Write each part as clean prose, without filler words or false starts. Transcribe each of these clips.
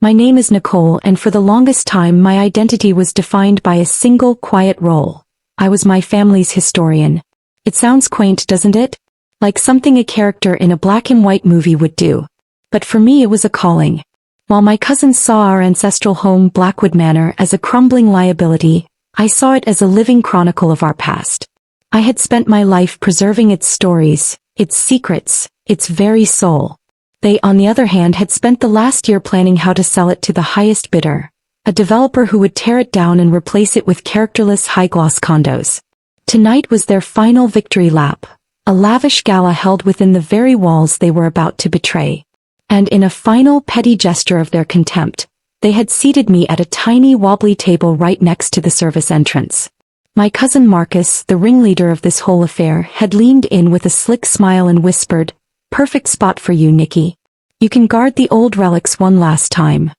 My name is Nicole, and for the longest time my identity was defined by a single quiet role. I was my family's historian. It sounds quaint, doesn't it? Like something a character in a black and white movie would do. But for me it was a calling. While my cousins saw our ancestral home, Blackwood Manor, as a crumbling liability, I saw it as a living chronicle of our past. I had spent my life preserving its stories, its secrets, its very soul. They, on the other hand, had spent the last year planning how to sell it to the highest bidder, a developer who would tear it down and replace it with characterless high-gloss condos. Tonight was their final victory lap, a lavish gala held within the very walls they were about to betray. And in a final petty gesture of their contempt, they had seated me at a tiny wobbly table right next to the service entrance. My cousin Marcus, the ringleader of this whole affair, had leaned in with a slick smile and whispered, "Perfect spot for you, Nikki. You can guard the old relics one last time."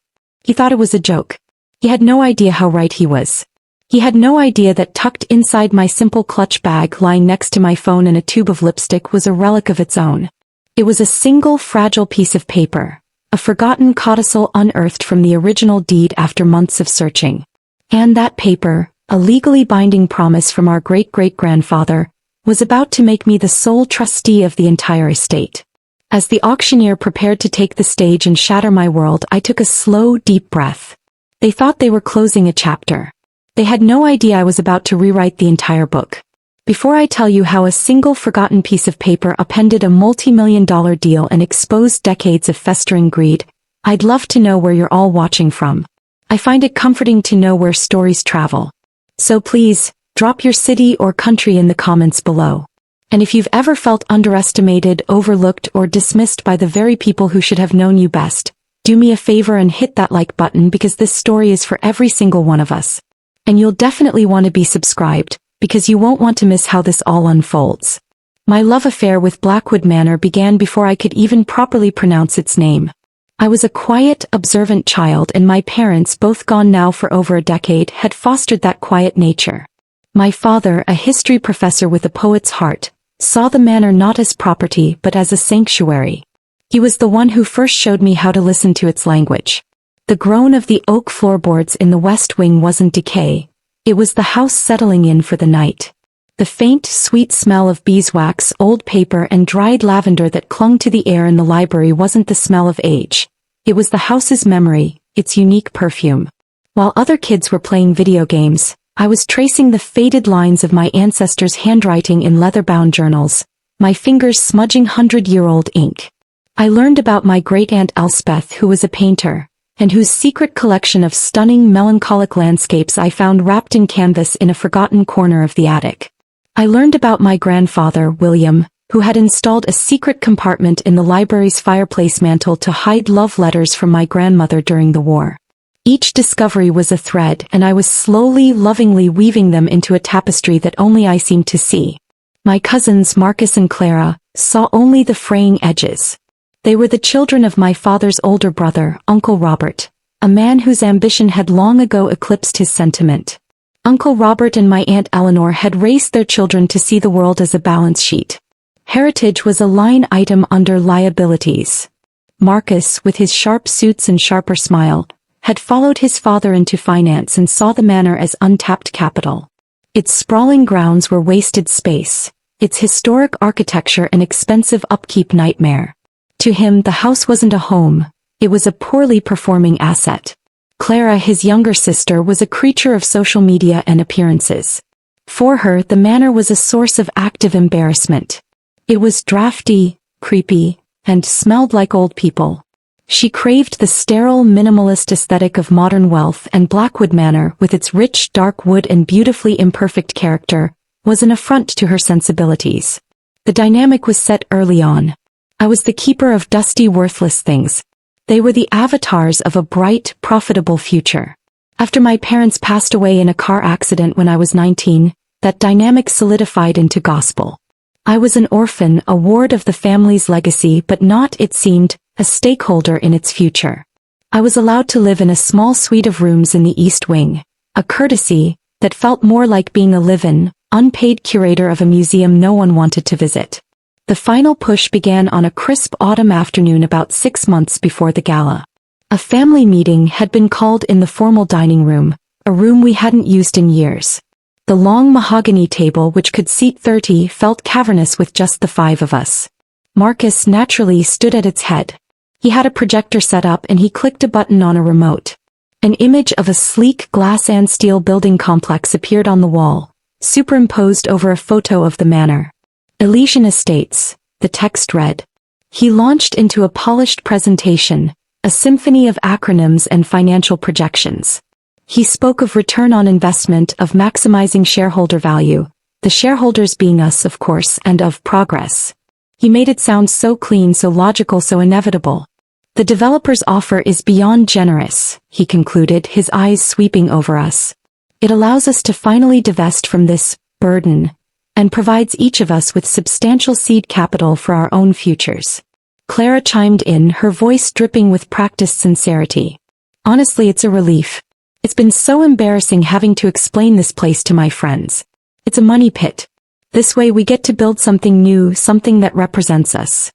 He thought it was a joke. He had no idea how right he was. He had no idea that tucked inside my simple clutch bag lying next to my phone and a tube of lipstick was a relic of its own. It was a single fragile piece of paper, a forgotten codicil unearthed from the original deed after months of searching. And that paper, a legally binding promise from our great-great-grandfather, was about to make me the sole trustee of the entire estate. As the auctioneer prepared to take the stage and shatter my world, I took a slow, deep breath. They thought they were closing a chapter. They had no idea I was about to rewrite the entire book. Before I tell you how a single forgotten piece of paper upended a multi-million-dollar deal and exposed decades of festering greed, I'd love to know where you're all watching from. I find it comforting to know where stories travel. So please, drop your city or country in the comments below. And if you've ever felt underestimated, overlooked, or dismissed by the very people who should have known you best, do me a favor and hit that like button, because this story is for every single one of us. And you'll definitely want to be subscribed, because you won't want to miss how this all unfolds. My love affair with Blackwood Manor began before I could even properly pronounce its name. I was a quiet, observant child, and my parents, both gone now for over a decade, had fostered that quiet nature. My father, a history professor with a poet's heart, saw the manor not as property but as a sanctuary. He was the one who first showed me how to listen to its language. The groan of the oak floorboards in the west wing wasn't decay. It was the house settling in for the night. The faint, sweet smell of beeswax, old paper, and dried lavender that clung to the air in the library wasn't the smell of age. It was the house's memory, its unique perfume. While other kids were playing video games, I was tracing the faded lines of my ancestors' handwriting in leather-bound journals, my fingers smudging 100-year-old ink. I learned about my great-aunt Elspeth, who was a painter, and whose secret collection of stunning, melancholic landscapes I found wrapped in canvas in a forgotten corner of the attic. I learned about my grandfather, William, who had installed a secret compartment in the library's fireplace mantel to hide love letters from my grandmother during the war. Each discovery was a thread, and I was slowly, lovingly weaving them into a tapestry that only I seemed to see. My cousins, Marcus and Clara, saw only the fraying edges. They were the children of my father's older brother, Uncle Robert, a man whose ambition had long ago eclipsed his sentiment. Uncle Robert and my Aunt Eleanor had raised their children to see the world as a balance sheet. Heritage was a line item under liabilities. Marcus, with his sharp suits and sharper smile, had followed his father into finance and saw the manor as untapped capital. Its sprawling grounds were wasted space, its historic architecture an expensive upkeep nightmare. To him, the house wasn't a home, it was a poorly performing asset. Clara, his younger sister, was a creature of social media and appearances. For her, the manor was a source of active embarrassment. It was drafty, creepy, and smelled like old people. She craved the sterile, minimalist aesthetic of modern wealth, and Blackwood Manor, with its rich, dark wood and beautifully imperfect character, was an affront to her sensibilities. The dynamic was set early on. I was the keeper of dusty, worthless things. They were the avatars of a bright, profitable future. After my parents passed away in a car accident when I was 19, that dynamic solidified into gospel. I was an orphan, a ward of the family's legacy, but not, it seemed, a stakeholder in its future. I was allowed to live in a small suite of rooms in the East Wing, a courtesy that felt more like being a live-in, unpaid curator of a museum no one wanted to visit. The final push began on a crisp autumn afternoon about 6 months before the gala. A family meeting had been called in the formal dining room, a room we hadn't used in years. The long mahogany table which could seat 30 felt cavernous with just the 5 of us. Marcus naturally stood at its head. He had a projector set up and he clicked a button on a remote. An image of a sleek glass and steel building complex appeared on the wall, superimposed over a photo of the manor. Elysian Estates, the text read. He launched into a polished presentation, a symphony of acronyms and financial projections. He spoke of return on investment, of maximizing shareholder value, the shareholders being us of course, and of progress. He made it sound so clean, so logical, so inevitable. The developer's offer is beyond generous, he concluded, his eyes sweeping over us. It allows us to finally divest from this burden, and provides each of us with substantial seed capital for our own futures. Clara chimed in, her voice dripping with practiced sincerity. Honestly, it's a relief. It's been so embarrassing having to explain this place to my friends. It's a money pit. This way we get to build something new, something that represents us.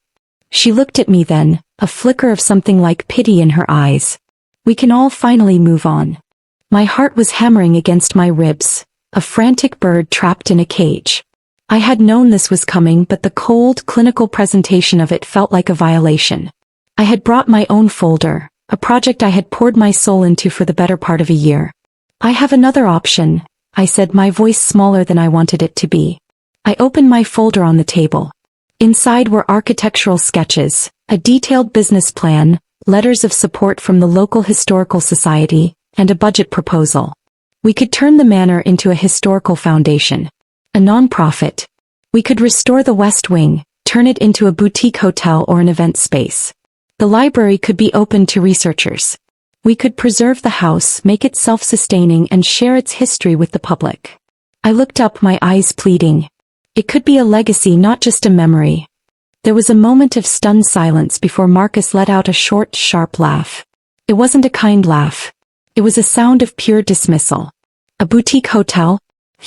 She looked at me then, a flicker of something like pity in her eyes. We can all finally move on. My heart was hammering against my ribs, a frantic bird trapped in a cage. I had known this was coming, but the cold, clinical presentation of it felt like a violation. I had brought my own folder, a project I had poured my soul into for the better part of a year. I have another option, I said, my voice smaller than I wanted it to be. I opened my folder on the table. Inside were architectural sketches, a detailed business plan, letters of support from the local historical society, and a budget proposal. We could turn the manor into a historical foundation. A non-profit. We could restore the West Wing, turn it into a boutique hotel or an event space. The library could be open to researchers. We could preserve the house, make it self-sustaining, and share its history with the public. I looked up, my eyes pleading. It could be a legacy, not just a memory. There was a moment of stunned silence before Marcus let out a short, sharp laugh. It wasn't a kind laugh. It was a sound of pure dismissal. A boutique hotel?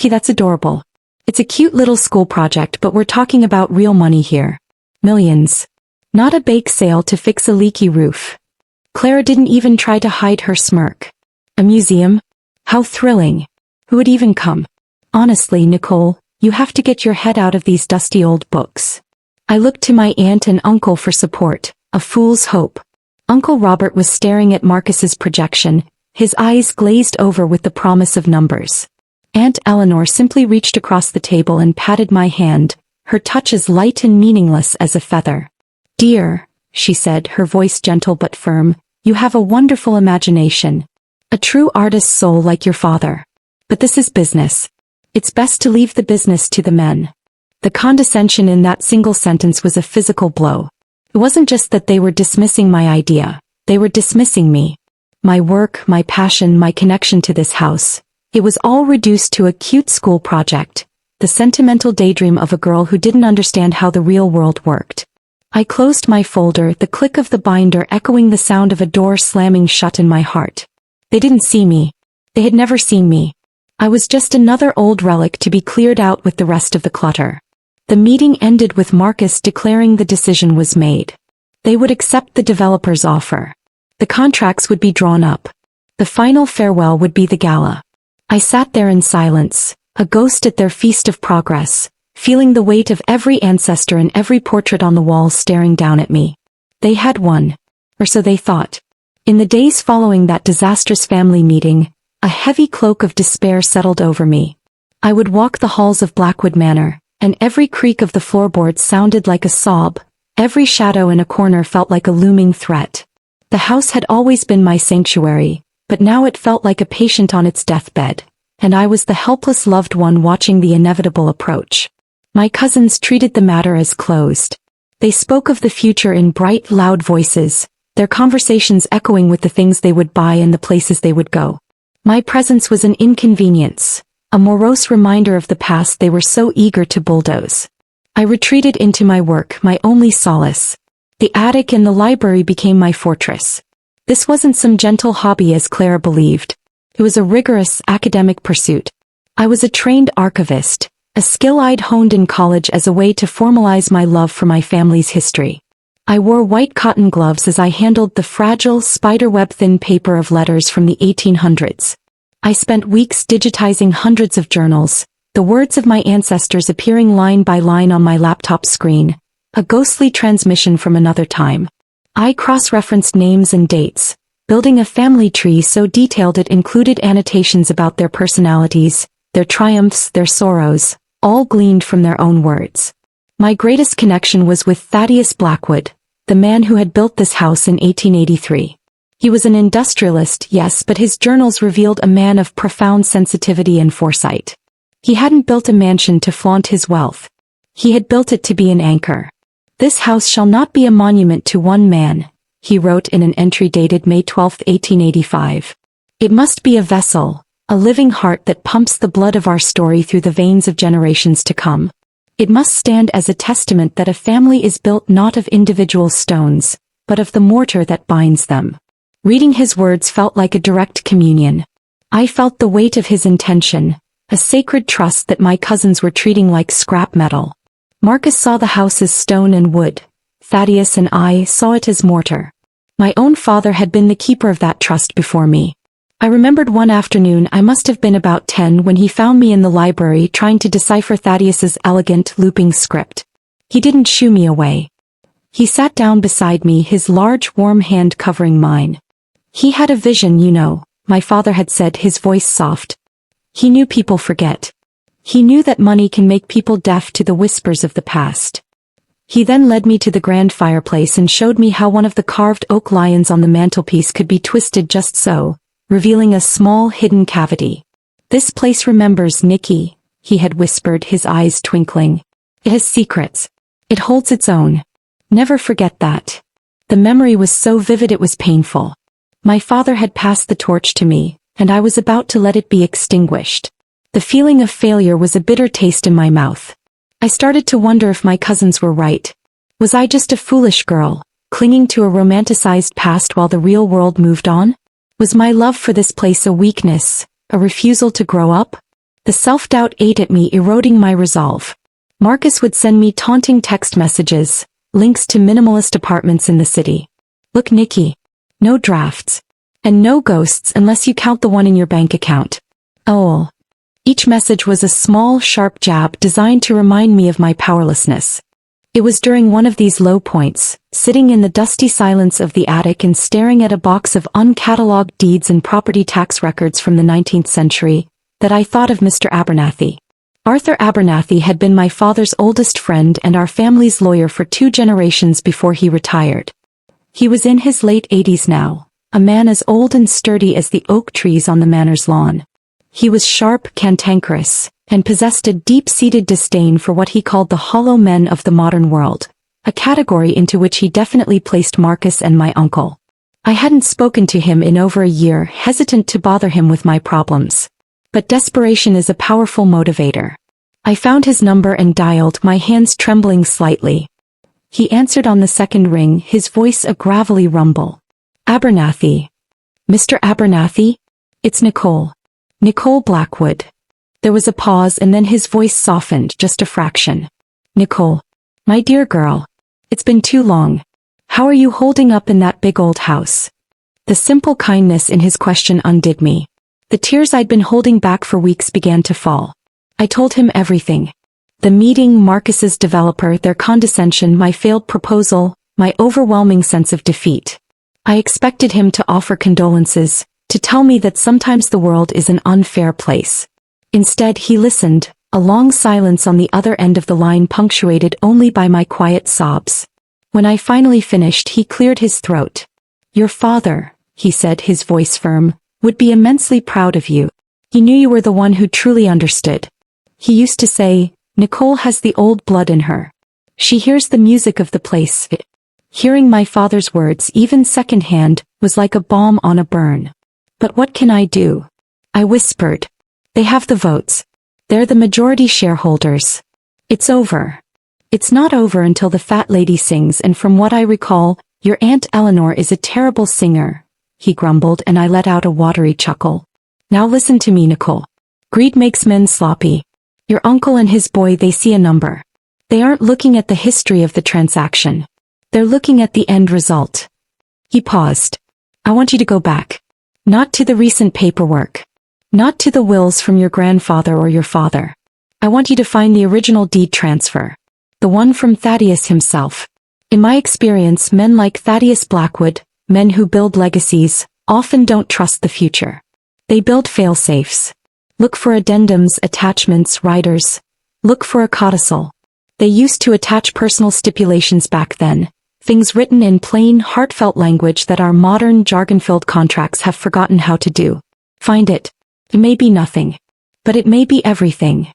That's adorable. It's a cute little school project, but we're talking about real money here. Millions. Not a bake sale to fix a leaky roof. Clara didn't even try to hide her smirk. A museum? How thrilling. Who would even come? Honestly, Nicole, you have to get your head out of these dusty old books. I looked to my aunt and uncle for support, a fool's hope. Uncle Robert was staring at Marcus's projection, his eyes glazed over with the promise of numbers. Aunt Eleanor simply reached across the table and patted my hand, her touch as light and meaningless as a feather. Dear, she said, her voice gentle but firm, you have a wonderful imagination. A true artist's soul like your father. But this is business. It's best to leave the business to the men. The condescension in that single sentence was a physical blow. It wasn't just that they were dismissing my idea, they were dismissing me. My work, my passion, my connection to this house. It was all reduced to a cute school project, the sentimental daydream of a girl who didn't understand how the real world worked. I closed my folder, the click of the binder echoing the sound of a door slamming shut in my heart. They didn't see me. They had never seen me. I was just another old relic to be cleared out with the rest of the clutter. The meeting ended with Marcus declaring the decision was made. They would accept the developer's offer. The contracts would be drawn up. The final farewell would be the gala. I sat there in silence, a ghost at their feast of progress, feeling the weight of every ancestor and every portrait on the wall staring down at me. They had won. Or so they thought. In the days following that disastrous family meeting, a heavy cloak of despair settled over me. I would walk the halls of Blackwood Manor, and every creak of the floorboards sounded like a sob, every shadow in a corner felt like a looming threat. The house had always been my sanctuary, but now it felt like a patient on its deathbed, and I was the helpless loved one watching the inevitable approach. My cousins treated the matter as closed. They spoke of the future in bright, loud voices, their conversations echoing with the things they would buy and the places they would go. My presence was an inconvenience, a morose reminder of the past they were so eager to bulldoze. I retreated into my work, my only solace. The attic and the library became my fortress. This wasn't some gentle hobby as Clara believed. It was a rigorous, academic pursuit. I was a trained archivist, a skill I'd honed in college as a way to formalize my love for my family's history. I wore white cotton gloves as I handled the fragile, spiderweb-thin paper of letters from the 1800s. I spent weeks digitizing hundreds of journals, the words of my ancestors appearing line by line on my laptop screen, a ghostly transmission from another time. I cross-referenced names and dates, building a family tree so detailed it included annotations about their personalities, their triumphs, their sorrows, all gleaned from their own words. My greatest connection was with Thaddeus Blackwood, the man who had built this house in 1883. He was an industrialist, yes, but his journals revealed a man of profound sensitivity and foresight. He hadn't built a mansion to flaunt his wealth. He had built it to be an anchor. "This house shall not be a monument to one man," he wrote in an entry dated May 12, 1885. "It must be a vessel, a living heart that pumps the blood of our story through the veins of generations to come. It must stand as a testament that a family is built not of individual stones, but of the mortar that binds them." Reading his words felt like a direct communion. I felt the weight of his intention, a sacred trust that my cousins were treating like scrap metal. Marcus saw the house as stone and wood. Thaddeus and I saw it as mortar. My own father had been the keeper of that trust before me. I remembered one afternoon I must have been about 10 when he found me in the library trying to decipher Thaddeus's elegant, looping script. He didn't shoo me away. He sat down beside me, his large, warm hand covering mine. "He had a vision, you know," my father had said, his voice soft. "He knew people forget. He knew that money can make people deaf to the whispers of the past." He then led me to the grand fireplace and showed me how one of the carved oak lions on the mantelpiece could be twisted just so, revealing a small hidden cavity. "This place remembers Nicky," he had whispered, his eyes twinkling. "It has secrets. It holds its own. Never forget that." The memory was so vivid it was painful. My father had passed the torch to me, and I was about to let it be extinguished. The feeling of failure was a bitter taste in my mouth. I started to wonder if my cousins were right. Was I just a foolish girl, clinging to a romanticized past while the real world moved on? Was my love for this place a weakness, a refusal to grow up? The self-doubt ate at me, eroding my resolve. Marcus would send me taunting text messages, links to minimalist apartments in the city. "Look, Nicky. No drafts. And no ghosts unless you count the one in your bank account. Oh." Each message was a small, sharp jab designed to remind me of my powerlessness. It was during one of these low points, sitting in the dusty silence of the attic and staring at a box of uncatalogued deeds and property tax records from the 19th century, that I thought of Mr. Abernathy. Arthur Abernathy had been my father's oldest friend and our family's lawyer for 2 generations before he retired. He was in his late 80s now, a man as old and sturdy as the oak trees on the manor's lawn. He was sharp, cantankerous, and possessed a deep-seated disdain for what he called the hollow men of the modern world, a category into which he definitely placed Marcus and my uncle. I hadn't spoken to him in over a year, hesitant to bother him with my problems. But desperation is a powerful motivator. I found his number and dialed, my hands trembling slightly. He answered on the second ring, his voice a gravelly rumble. "Abernathy. Mr. Abernathy? It's Nicole. Nicole Blackwood." There was a pause and then his voice softened just a fraction. "Nicole. My dear girl. It's been too long. How are you holding up in that big old house?" The simple kindness in his question undid me. The tears I'd been holding back for weeks began to fall. I told him everything. The meeting, Marcus's developer, their condescension, my failed proposal, my overwhelming sense of defeat. I expected him to offer condolences, to tell me that sometimes the world is an unfair place. Instead, he listened, a long silence on the other end of the line punctuated only by my quiet sobs. When I finally finished, he cleared his throat. "Your father," he said, his voice firm, "would be immensely proud of you. He knew you were the one who truly understood. He used to say, 'Nicole has the old blood in her. She hears the music of the place.'" Hearing my father's words, even secondhand, was like a balm on a burn. "But what can I do?" I whispered. "They have the votes. They're the majority shareholders. It's over." "It's not over until the fat lady sings, and from what I recall, your Aunt Eleanor is a terrible singer," he grumbled, and I let out a watery chuckle. "Now listen to me, Nicole. Greed makes men sloppy. Your uncle and his boy, they see a number. They aren't looking at the history of the transaction. They're looking at the end result. He paused. I want you to go back. Not to the recent paperwork. Not to the wills from your grandfather or your father. I want you to find the original deed transfer. The one from Thaddeus himself. In my experience, men like Thaddeus Blackwood, men who build legacies, often don't trust the future. They build fail-safes. Look for addendums, attachments, riders. Look for a codicil. They used to attach personal stipulations back then, things written in plain, heartfelt language that our modern, jargon-filled contracts have forgotten how to do. Find it. It may be nothing. But it may be everything.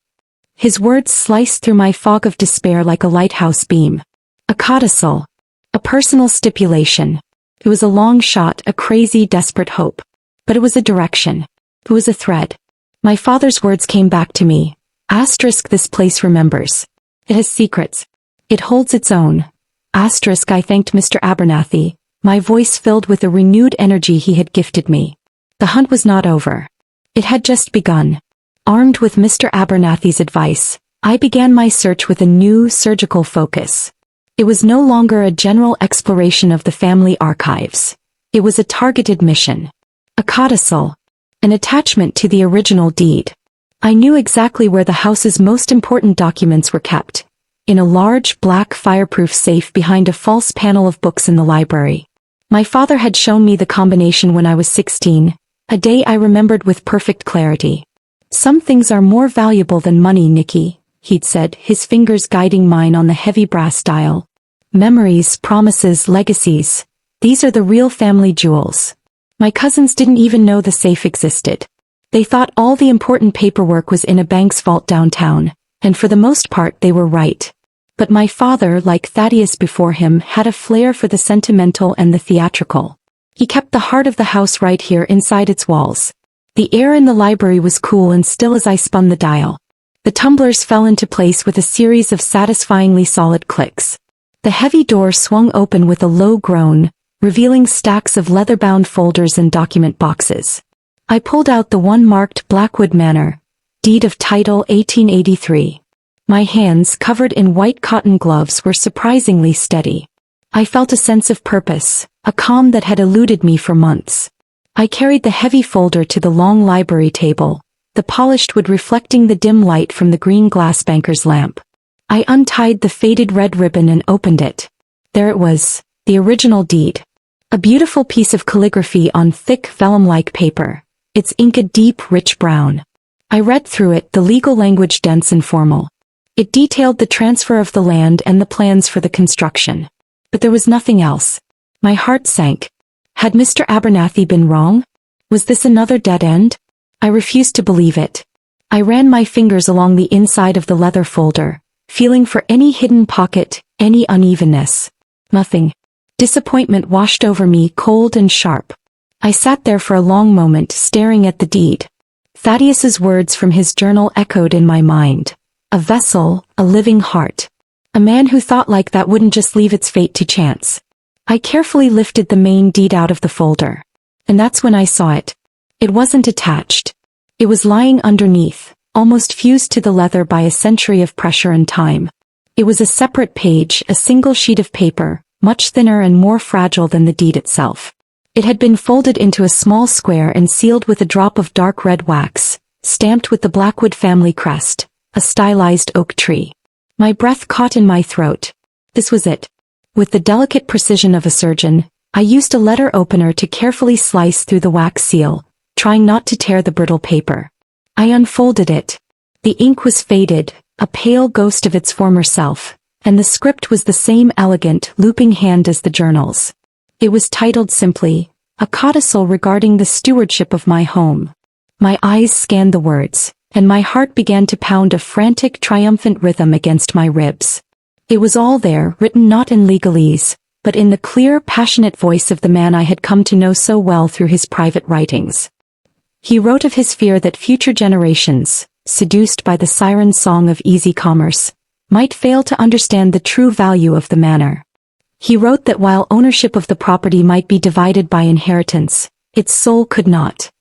His words sliced through my fog of despair like a lighthouse beam. A codicil. A personal stipulation. It was a long shot, a crazy, desperate hope. But it was a direction. It was a thread. My father's words came back to me. Asterisk, this place remembers. It has secrets. It holds its own. Asterisk, I thanked Mr. Abernathy, my voice filled with the renewed energy he had gifted me. The hunt was not over. It had just begun. Armed with Mr. Abernathy's advice, I began my search with a new, surgical focus. It was no longer a general exploration of the family archives. It was a targeted mission. A codicil. An attachment to the original deed. I knew exactly where the house's most important documents were kept. In a large, black, fireproof safe behind a false panel of books in the library. My father had shown me the combination when I was 16, a day I remembered with perfect clarity. Some things are more valuable than money, Nicky, he'd said, his fingers guiding mine on the heavy brass dial. Memories, promises, legacies. These are the real family jewels. My cousins didn't even know the safe existed. They thought all the important paperwork was in a bank's vault downtown, and for the most part they were right. But my father, like Thaddeus before him, had a flair for the sentimental and the theatrical. He kept the heart of the house right here inside its walls. The air in the library was cool and still as I spun the dial. The tumblers fell into place with a series of satisfyingly solid clicks. The heavy door swung open with a low groan, revealing stacks of leather-bound folders and document boxes. I pulled out the one marked Blackwood Manor, deed of title 1883. My hands, covered in white cotton gloves, were surprisingly steady. I felt a sense of purpose, a calm that had eluded me for months. I carried the heavy folder to the long library table, the polished wood reflecting the dim light from the green glass banker's lamp. I untied the faded red ribbon and opened it. There it was, the original deed. A beautiful piece of calligraphy on thick vellum-like paper, its ink a deep, rich brown. I read through it, the legal language dense and formal. It detailed the transfer of the land and the plans for the construction. But there was nothing else. My heart sank. Had Mr. Abernathy been wrong? Was this another dead end? I refused to believe it. I ran my fingers along the inside of the leather folder, feeling for any hidden pocket, any unevenness. Nothing. Disappointment washed over me, cold and sharp. I sat there for a long moment, staring at the deed. Thaddeus's words from his journal echoed in my mind. A vessel, a living heart. A man who thought like that wouldn't just leave its fate to chance. I carefully lifted the main deed out of the folder. And that's when I saw it. It wasn't attached. It was lying underneath, almost fused to the leather by a century of pressure and time. It was a separate page, a single sheet of paper, much thinner and more fragile than the deed itself. It had been folded into a small square and sealed with a drop of dark red wax, stamped with the Blackwood family crest, a stylized oak tree. My breath caught in my throat. This was it. With the delicate precision of a surgeon, I used a letter opener to carefully slice through the wax seal, trying not to tear the brittle paper. I unfolded it. The ink was faded, a pale ghost of its former self, and the script was the same elegant, looping hand as the journals. It was titled simply, A Codicil Regarding the Stewardship of My Home. My eyes scanned the words, and my heart began to pound a frantic, triumphant rhythm against my ribs. It was all there, written not in legalese, but in the clear, passionate voice of the man I had come to know so well through his private writings. He wrote of his fear that future generations, seduced by the siren song of easy commerce, might fail to understand the true value of the manor. He wrote that while ownership of the property might be divided by inheritance, its soul could not.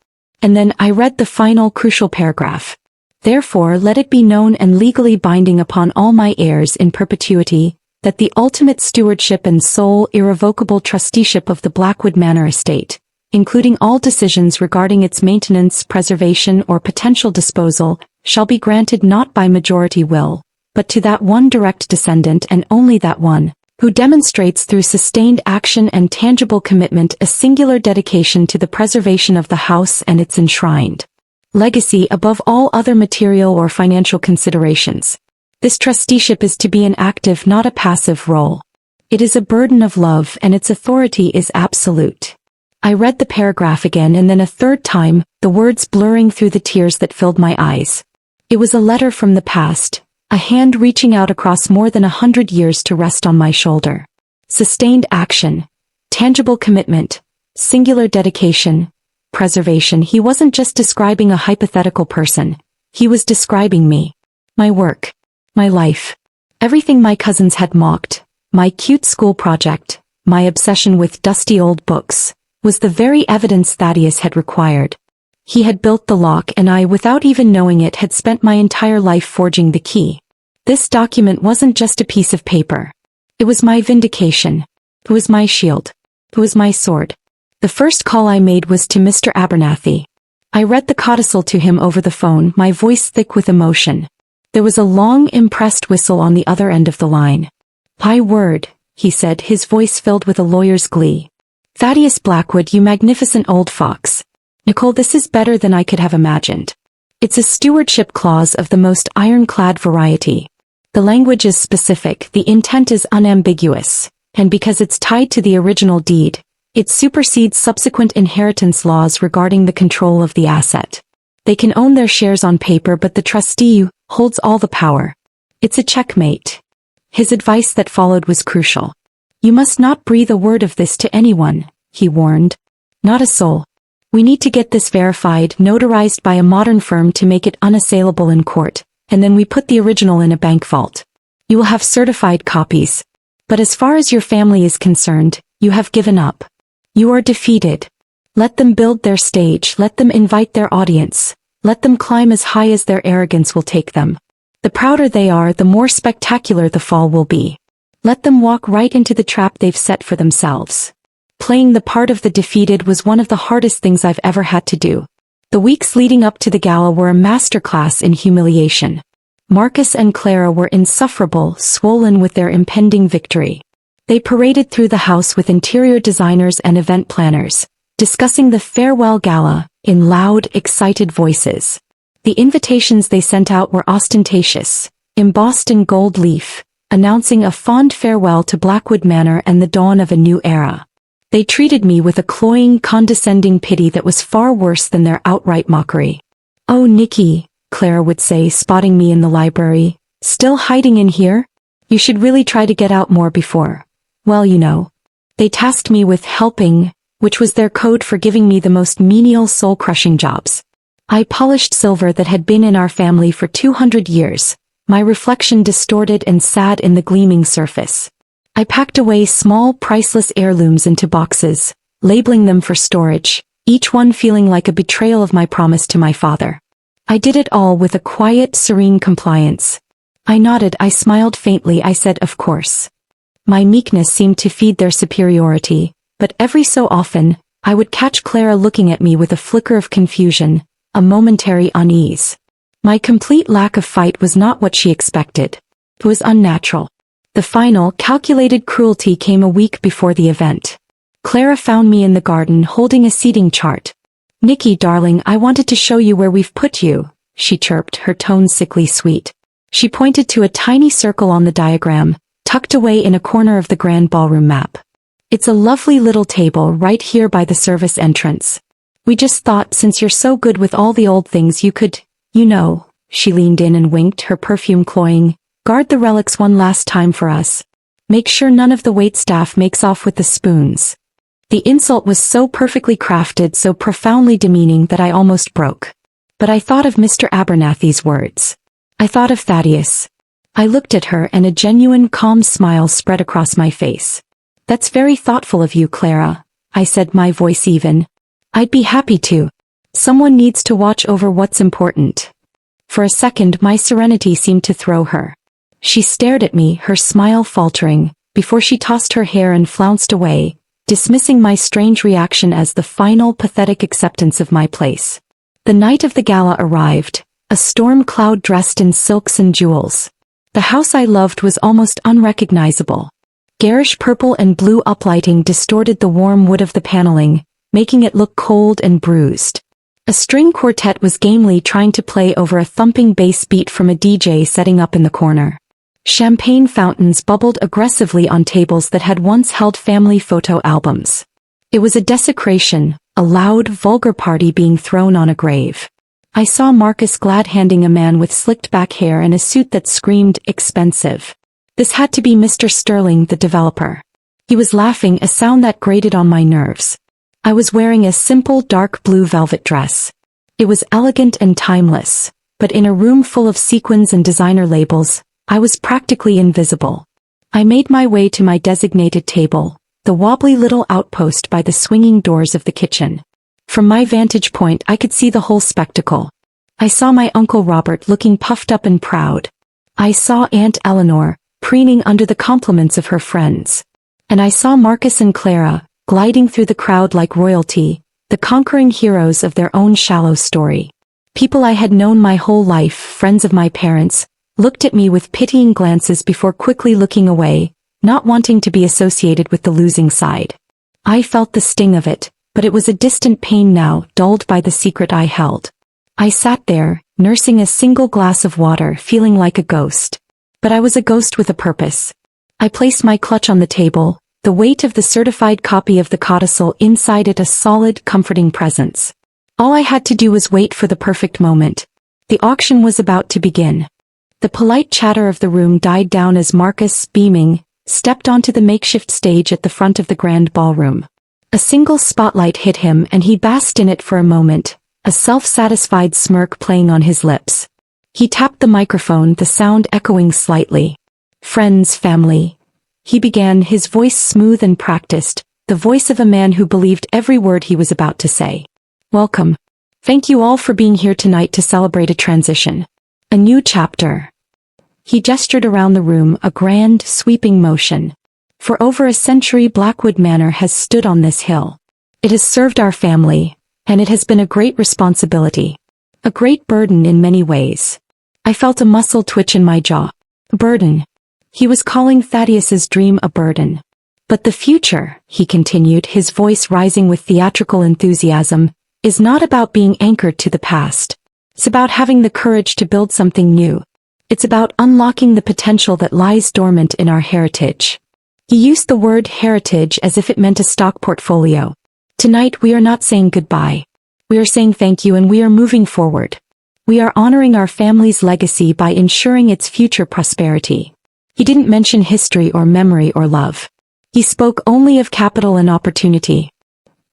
And then I read the final crucial paragraph. Therefore let it be known and legally binding upon all my heirs in perpetuity, that the ultimate stewardship and sole irrevocable trusteeship of the Blackwood Manor estate, including all decisions regarding its maintenance, preservation, or potential disposal, shall be granted not by majority will, but to that one direct descendant and only that one, who demonstrates through sustained action and tangible commitment a singular dedication to the preservation of the house and its enshrined legacy above all other material or financial considerations. This trusteeship is to be an active, not a passive role. It is a burden of love and its authority is absolute. I read the paragraph again and then a third time, the words blurring through the tears that filled my eyes. It was a letter from the past, a hand reaching out across more than 100 years to rest on my shoulder. Sustained action, tangible commitment, singular dedication, preservation. He wasn't just describing a hypothetical person. He was describing me. My work. My life. Everything my cousins had mocked, my cute school project, my obsession with dusty old books, was the very evidence Thaddeus had required. He had built the lock and I, without even knowing it, had spent my entire life forging the key. This document wasn't just a piece of paper. It was my vindication. It was my shield. It was my sword. The first call I made was to Mr. Abernathy. I read the codicil to him over the phone, my voice thick with emotion. There was a long, impressed whistle on the other end of the line. "My word," he said, his voice filled with a lawyer's glee. "Thaddeus Blackwood, you magnificent old fox. Nicole, this is better than I could have imagined. It's a stewardship clause of the most ironclad variety. The language is specific, the intent is unambiguous, and because it's tied to the original deed, it supersedes subsequent inheritance laws regarding the control of the asset. They can own their shares on paper, but the trustee holds all the power. It's a checkmate." His advice that followed was crucial. "You must not breathe a word of this to anyone," he warned. "Not a soul. We need to get this verified, notarized by a modern firm to make it unassailable in court, and then we put the original in a bank vault. You will have certified copies. But as far as your family is concerned, you have given up. You are defeated. Let them build their stage, let them invite their audience, let them climb as high as their arrogance will take them. The prouder they are, the more spectacular the fall will be. Let them walk right into the trap they've set for themselves." Playing the part of the defeated was one of the hardest things I've ever had to do. The weeks leading up to the gala were a masterclass in humiliation. Marcus and Clara were insufferable, swollen with their impending victory. They paraded through the house with interior designers and event planners, discussing the farewell gala, in loud, excited voices. The invitations they sent out were ostentatious, embossed in gold leaf, announcing a fond farewell to Blackwood Manor and the dawn of a new era. They treated me with a cloying, condescending pity that was far worse than their outright mockery. "Oh, Nikki," Clara would say, spotting me in the library, "still hiding in here? You should really try to get out more before. Well, you know." They tasked me with helping, which was their code for giving me the most menial, soul-crushing jobs. I polished silver that had been in our family for 200 years, my reflection distorted and sad in the gleaming surface. I packed away small, priceless heirlooms into boxes, labeling them for storage, each one feeling like a betrayal of my promise to my father. I did it all with a quiet, serene compliance. I nodded, I smiled faintly, I said, "Of course." My meekness seemed to feed their superiority, but every so often, I would catch Clara looking at me with a flicker of confusion, a momentary unease. My complete lack of fight was not what she expected. It was unnatural. The final, calculated cruelty came a week before the event. Clara found me in the garden holding a seating chart. "Nikki, darling, I wanted to show you where we've put you," she chirped, her tone sickly sweet. She pointed to a tiny circle on the diagram, tucked away in a corner of the grand ballroom map. "It's a lovely little table right here by the service entrance. We just thought since you're so good with all the old things you could, you know," she leaned in and winked, her perfume cloying, "guard the relics one last time for us. Make sure none of the waitstaff makes off with the spoons." The insult was so perfectly crafted, so profoundly demeaning that I almost broke. But I thought of Mr. Abernathy's words. I thought of Thaddeus. I looked at her and a genuine calm smile spread across my face. "That's very thoughtful of you, Clara," I said, my voice even. "I'd be happy to. Someone needs to watch over what's important." For a second my serenity seemed to throw her. She stared at me, her smile faltering, before she tossed her hair and flounced away, dismissing my strange reaction as the final pathetic acceptance of my place. The night of the gala arrived, a storm cloud dressed in silks and jewels. The house I loved was almost unrecognizable. Garish purple and blue uplighting distorted the warm wood of the paneling, making it look cold and bruised. A string quartet was gamely trying to play over a thumping bass beat from a DJ setting up in the corner. Champagne fountains bubbled aggressively on tables that had once held family photo albums. It was a desecration, a loud, vulgar party being thrown on a grave. I saw Marcus glad-handing a man with slicked-back hair and a suit that screamed expensive. This had to be Mr. Sterling, the developer. He was laughing, a sound that grated on my nerves. I was wearing a simple dark blue velvet dress. It was elegant and timeless, but in a room full of sequins and designer labels, I was practically invisible. I made my way to my designated table, the wobbly little outpost by the swinging doors of the kitchen. From my vantage point I could see the whole spectacle. I saw my Uncle Robert looking puffed up and proud. I saw Aunt Eleanor, preening under the compliments of her friends. And I saw Marcus and Clara, gliding through the crowd like royalty, the conquering heroes of their own shallow story. People I had known my whole life, friends of my parents, looked at me with pitying glances before quickly looking away, not wanting to be associated with the losing side. I felt the sting of it, but it was a distant pain now, dulled by the secret I held. I sat there, nursing a single glass of water, feeling like a ghost. But I was a ghost with a purpose. I placed my clutch on the table, the weight of the certified copy of the codicil inside it a solid, comforting presence. All I had to do was wait for the perfect moment. The auction was about to begin. The polite chatter of the room died down as Marcus, beaming, stepped onto the makeshift stage at the front of the grand ballroom. A single spotlight hit him and he basked in it for a moment, a self-satisfied smirk playing on his lips. He tapped the microphone, the sound echoing slightly. "Friends, family," he began, his voice smooth and practiced, the voice of a man who believed every word he was about to say. "Welcome. Thank you all for being here tonight to celebrate a transition. A new chapter." He gestured around the room, a grand, sweeping motion. "For over a century Blackwood Manor has stood on this hill. It has served our family, and it has been a great responsibility. A great burden in many ways." I felt a muscle twitch in my jaw. Burden. He was calling Thaddeus's dream a burden. "But the future," he continued, his voice rising with theatrical enthusiasm, "is not about being anchored to the past. It's about having the courage to build something new. It's about unlocking the potential that lies dormant in our heritage." He used the word heritage as if it meant a stock portfolio. "Tonight we are not saying goodbye. We are saying thank you, and we are moving forward. We are honoring our family's legacy by ensuring its future prosperity." He didn't mention history or memory or love. He spoke only of capital and opportunity.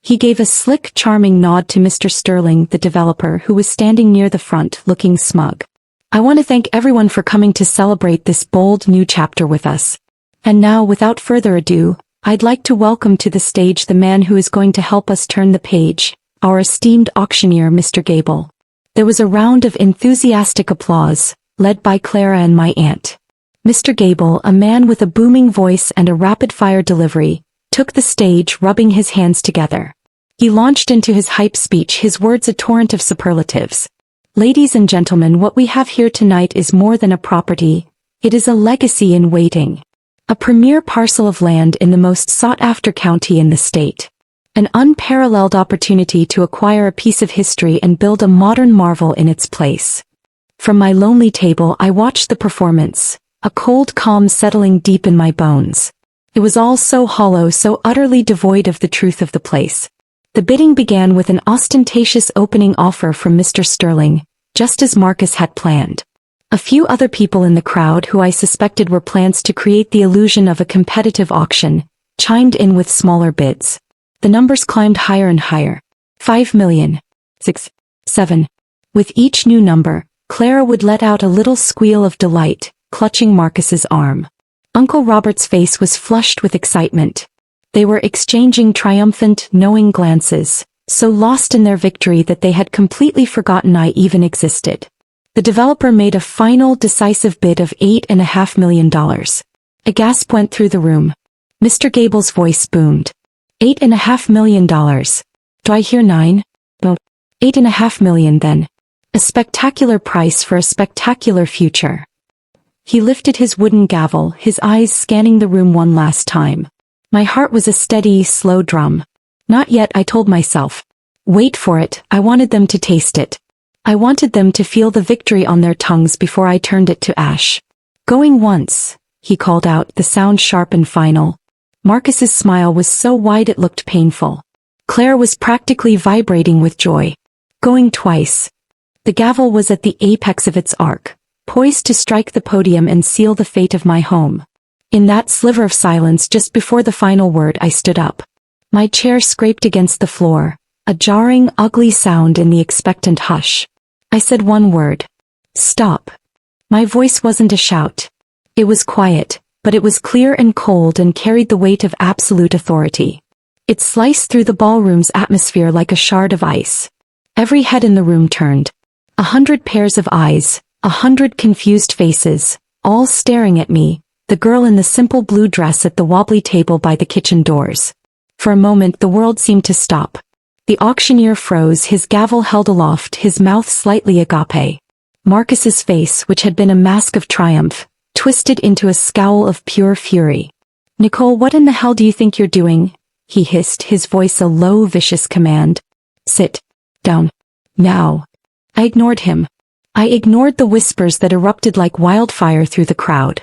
He gave a slick, charming nod to Mr. Sterling, the developer, who was standing near the front, looking smug. "I want to thank everyone for coming to celebrate this bold new chapter with us. And now, without further ado, I'd like to welcome to the stage the man who is going to help us turn the page, our esteemed auctioneer, Mr. Gable." There was a round of enthusiastic applause, led by Clara and my aunt. Mr. Gable, a man with a booming voice and a rapid-fire delivery, took the stage, rubbing his hands together. He launched into his hype speech, his words a torrent of superlatives. "Ladies and gentlemen, what we have here tonight is more than a property, it is a legacy in waiting. A premier parcel of land in the most sought-after county in the state. An unparalleled opportunity to acquire a piece of history and build a modern marvel in its place." From my lonely table I watched the performance, a cold calm settling deep in my bones. It was all so hollow, so utterly devoid of the truth of the place. The bidding began with an ostentatious opening offer from Mr. Sterling, just as Marcus had planned. A few other people in the crowd, who I suspected were plants to create the illusion of a competitive auction, chimed in with smaller bids. The numbers climbed higher and higher. 5 million. 6. 7. With each new number, Clara would let out a little squeal of delight, clutching Marcus's arm. Uncle Robert's face was flushed with excitement. They were exchanging triumphant, knowing glances, so lost in their victory that they had completely forgotten I even existed. The developer made a final decisive bid of $8.5 million. A gasp went through the room. Mr. Gable's voice boomed. $8.5 million. Do I hear 9? No. $8.5 million then. A spectacular price for a spectacular future. He lifted his wooden gavel, his eyes scanning the room one last time. My heart was a steady, slow drum. Not yet, I told myself. Wait for it, I wanted them to taste it. I wanted them to feel the victory on their tongues before I turned it to ash. Going once, he called out, the sound sharp and final. Marcus's smile was so wide it looked painful. Claire was practically vibrating with joy. Going twice. The gavel was at the apex of its arc, poised to strike the podium and seal the fate of my home. In that sliver of silence just before the final word, I stood up. My chair scraped against the floor, a jarring, ugly sound in the expectant hush. I said one word. Stop. My voice wasn't a shout. It was quiet, but it was clear and cold and carried the weight of absolute authority. It sliced through the ballroom's atmosphere like a shard of ice. Every head in the room turned. 100 pairs of eyes, 100 confused faces, all staring at me, the girl in the simple blue dress at the wobbly table by the kitchen doors. For a moment the world seemed to stop. The auctioneer froze, his gavel held aloft, his mouth slightly agape. Marcus's face, which had been a mask of triumph, twisted into a scowl of pure fury. Nicole, what in the hell do you think you're doing? He hissed, his voice a low, vicious command. Sit down. Now. I ignored him. I ignored the whispers that erupted like wildfire through the crowd.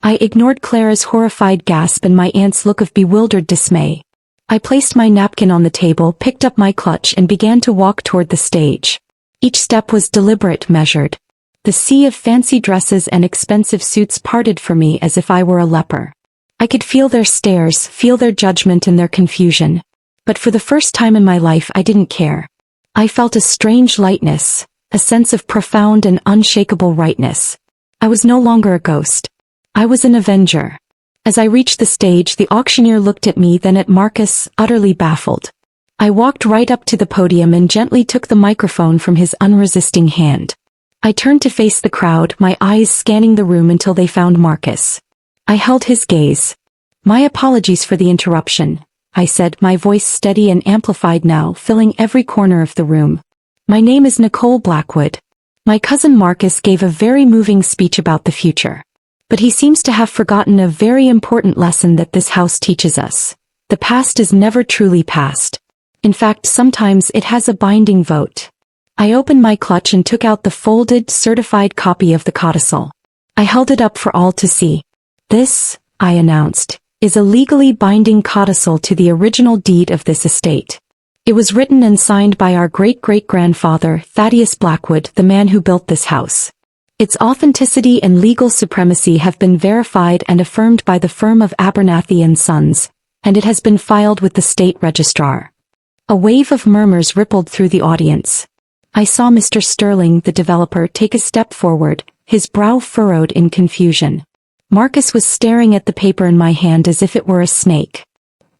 I ignored Clara's horrified gasp and my aunt's look of bewildered dismay. I placed my napkin on the table, picked up my clutch and began to walk toward the stage. Each step was deliberate, measured. The sea of fancy dresses and expensive suits parted for me as if I were a leper. I could feel their stares, feel their judgment and their confusion. But for the first time in my life I didn't care. I felt a strange lightness, a sense of profound and unshakable rightness. I was no longer a ghost. I was an avenger. As I reached the stage, the auctioneer looked at me, then at Marcus, utterly baffled. I walked right up to the podium and gently took the microphone from his unresisting hand. I turned to face the crowd, my eyes scanning the room until they found Marcus. I held his gaze. My apologies for the interruption, I said, my voice steady and amplified now, filling every corner of the room. My name is Nicole Blackwood. My cousin Marcus gave a very moving speech about the future. But he seems to have forgotten a very important lesson that this house teaches us. The past is never truly past. In fact, sometimes it has a binding vote. I opened my clutch and took out the folded, certified copy of the codicil. I held it up for all to see. This, I announced, is a legally binding codicil to the original deed of this estate. It was written and signed by our great-great-grandfather, Thaddeus Blackwood, the man who built this house. Its authenticity and legal supremacy have been verified and affirmed by the firm of Abernathy and Sons, and it has been filed with the state registrar. A wave of murmurs rippled through the audience. I saw Mr. Sterling, the developer, take a step forward, his brow furrowed in confusion. Marcus was staring at the paper in my hand as if it were a snake.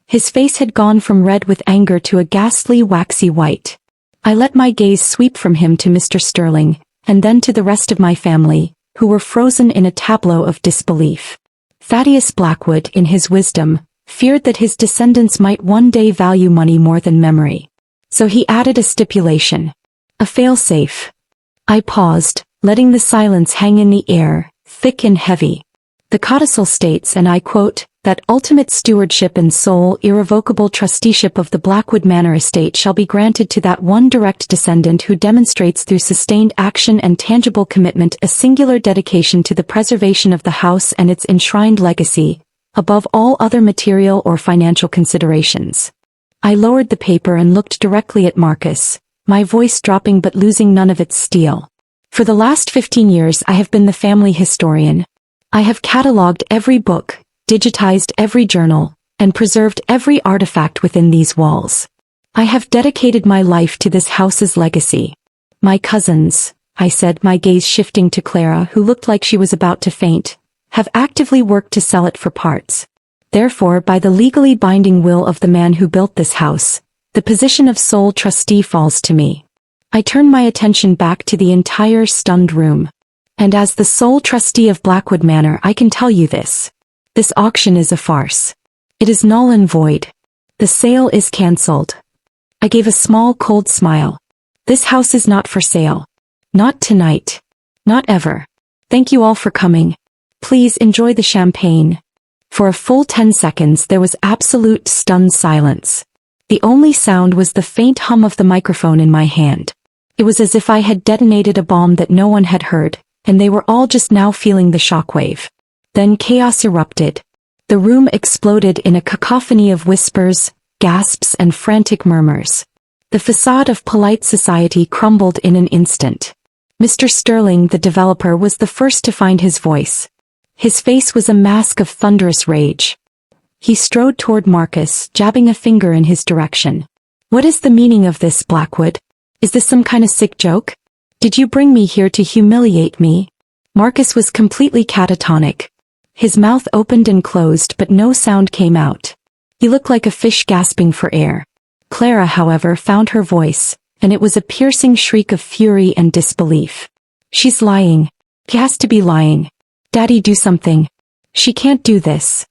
His face had gone from red with anger to a ghastly waxy white. I let my gaze sweep from him to Mr. Sterling, and then to the rest of my family, who were frozen in a tableau of disbelief. Thaddeus Blackwood, in his wisdom, feared that his descendants might one day value money more than memory. So he added a stipulation. A fail-safe. I paused, letting the silence hang in the air, thick and heavy. The codicil states, and I quote, that ultimate stewardship and sole irrevocable trusteeship of the Blackwood Manor estate shall be granted to that one direct descendant who demonstrates through sustained action and tangible commitment a singular dedication to the preservation of the house and its enshrined legacy, above all other material or financial considerations. I lowered the paper and looked directly at Marcus, my voice dropping but losing none of its steel. For the last 15 years I have been the family historian. I have catalogued every book, digitized every journal, and preserved every artifact within these walls. I have dedicated my life to this house's legacy. My cousins, I said, my gaze shifting to Clara, who looked like she was about to faint, have actively worked to sell it for parts. Therefore, by the legally binding will of the man who built this house, the position of sole trustee falls to me. I turned my attention back to the entire stunned room. And as the sole trustee of Blackwood Manor, I can tell you this. This auction is a farce. It is null and void. The sale is cancelled. I gave a small cold smile. This house is not for sale. Not tonight. Not ever. Thank you all for coming. Please enjoy the champagne. For a full 10 seconds there was absolute stunned silence. The only sound was the faint hum of the microphone in my hand. It was as if I had detonated a bomb that no one had heard, and they were all just now feeling the shockwave. Then chaos erupted. The room exploded in a cacophony of whispers, gasps and frantic murmurs. The facade of polite society crumbled in an instant. Mr. Sterling, the developer, was the first to find his voice. His face was a mask of thunderous rage. He strode toward Marcus, jabbing a finger in his direction. What is the meaning of this, Blackwood? Is this some kind of sick joke? Did you bring me here to humiliate me? Marcus was completely catatonic. His mouth opened and closed but no sound came out. He looked like a fish gasping for air. Clara, however, found her voice, and it was a piercing shriek of fury and disbelief. She's lying. He has to be lying. Daddy, do something. She can't do this.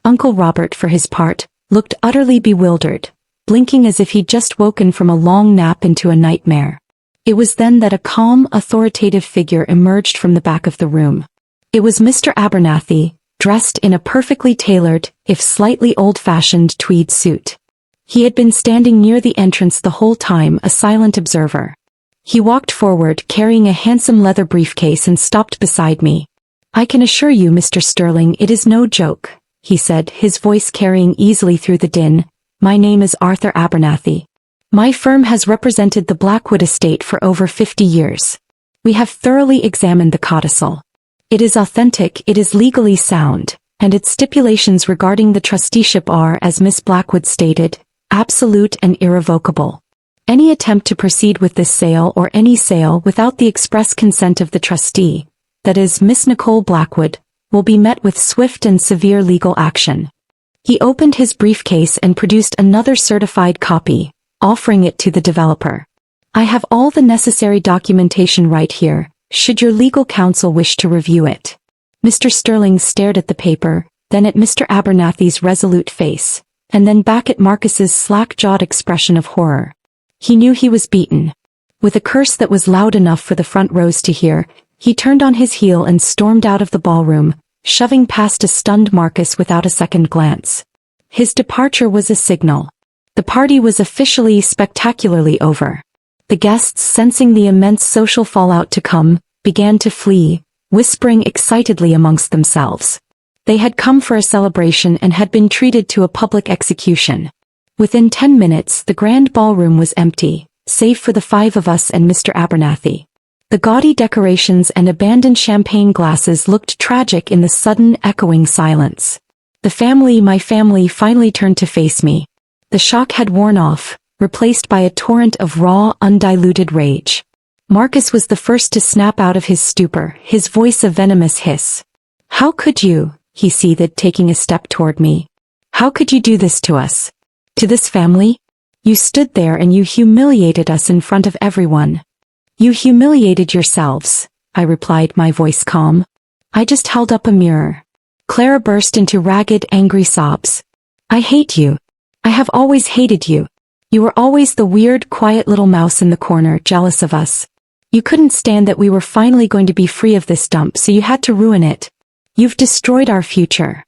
Uncle Robert, for his part, looked utterly bewildered, blinking as if he'd just woken from a long nap into a nightmare. It was then that a calm, authoritative figure emerged from the back of the room. It was Mr. Abernathy, dressed in a perfectly tailored, if slightly old-fashioned tweed suit. He had been standing near the entrance the whole time, a silent observer. He walked forward carrying a handsome leather briefcase and stopped beside me. I can assure you, Mr. Sterling, it is no joke, he said, his voice carrying easily through the din. My name is Arthur Abernathy. My firm has represented the Blackwood estate for over 50 years. We have thoroughly examined the codicil. It is authentic, it is legally sound, and its stipulations regarding the trusteeship are, as Miss Blackwood stated, absolute and irrevocable. Any attempt to proceed with this sale or any sale without the express consent of the trustee, that is, Miss Nicole Blackwood, will be met with swift and severe legal action. He opened his briefcase and produced another certified copy, offering it to the developer. I have all the necessary documentation right here, should your legal counsel wish to review it. Mr. Sterling stared at the paper, then at Mr. Abernathy's resolute face, and then back at Marcus's slack-jawed expression of horror. He knew he was beaten. With a curse that was loud enough for the front rows to hear, he turned on his heel and stormed out of the ballroom, shoving past a stunned Marcus without a second glance. His departure was a signal. The party was officially spectacularly over. The guests, sensing the immense social fallout to come, began to flee, whispering excitedly amongst themselves. They had come for a celebration and had been treated to a public execution. Within 10 minutes the grand ballroom was empty, save for the 5 of us and Mr. Abernathy. The gaudy decorations and abandoned champagne glasses looked tragic in the sudden, echoing silence. My family finally turned to face me. The shock had worn off, replaced by a torrent of raw, undiluted rage. Marcus was the first to snap out of his stupor, his voice a venomous hiss. How could you, he seethed, taking a step toward me. How could you do this to us? To this family? You stood there and you humiliated us in front of everyone. You humiliated yourselves, I replied, my voice calm. I just held up a mirror. Clara burst into ragged, angry sobs. I hate you. I have always hated you. You were always the weird, quiet little mouse in the corner, jealous of us. You couldn't stand that we were finally going to be free of this dump, so you had to ruin it. You've destroyed our future.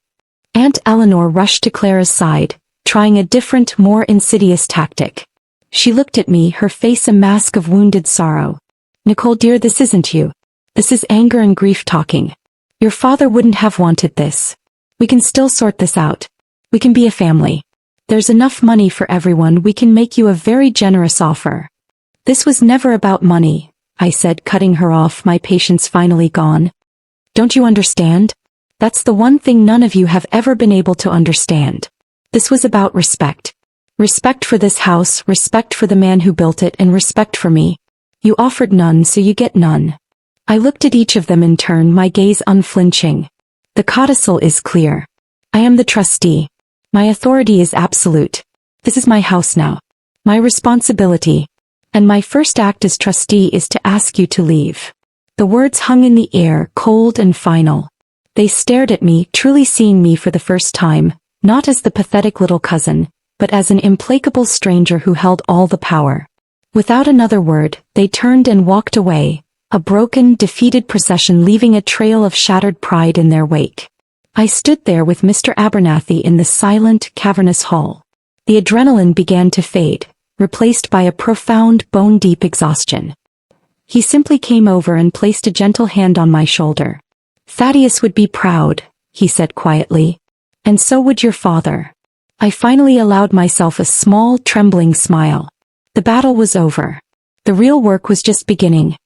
Aunt Eleanor rushed to Clara's side, trying a different, more insidious tactic. She looked at me, her face a mask of wounded sorrow. Nicole dear, this isn't you. This is anger and grief talking. Your father wouldn't have wanted this. We can still sort this out. We can be a family. There's enough money for everyone. We can make you a very generous offer. This was never about money, I said, cutting her off, my patience finally gone. Don't you understand? That's the one thing none of you have ever been able to understand. This was about respect. Respect for this house, respect for the man who built it, and respect for me. You offered none, so you get none. I looked at each of them in turn, my gaze unflinching. The codicil is clear. I am the trustee. My authority is absolute. This is my house now. My responsibility. And my first act as trustee is to ask you to leave." The words hung in the air, cold and final. They stared at me, truly seeing me for the first time, not as the pathetic little cousin, but as an implacable stranger who held all the power. Without another word, they turned and walked away, a broken, defeated procession leaving a trail of shattered pride in their wake. I stood there with Mr. Abernathy in the silent, cavernous hall. The adrenaline began to fade, replaced by a profound, bone-deep exhaustion. He simply came over and placed a gentle hand on my shoulder. "Thaddeus would be proud," he said quietly. "And so would your father." I finally allowed myself a small, trembling smile. The battle was over. The real work was just beginning,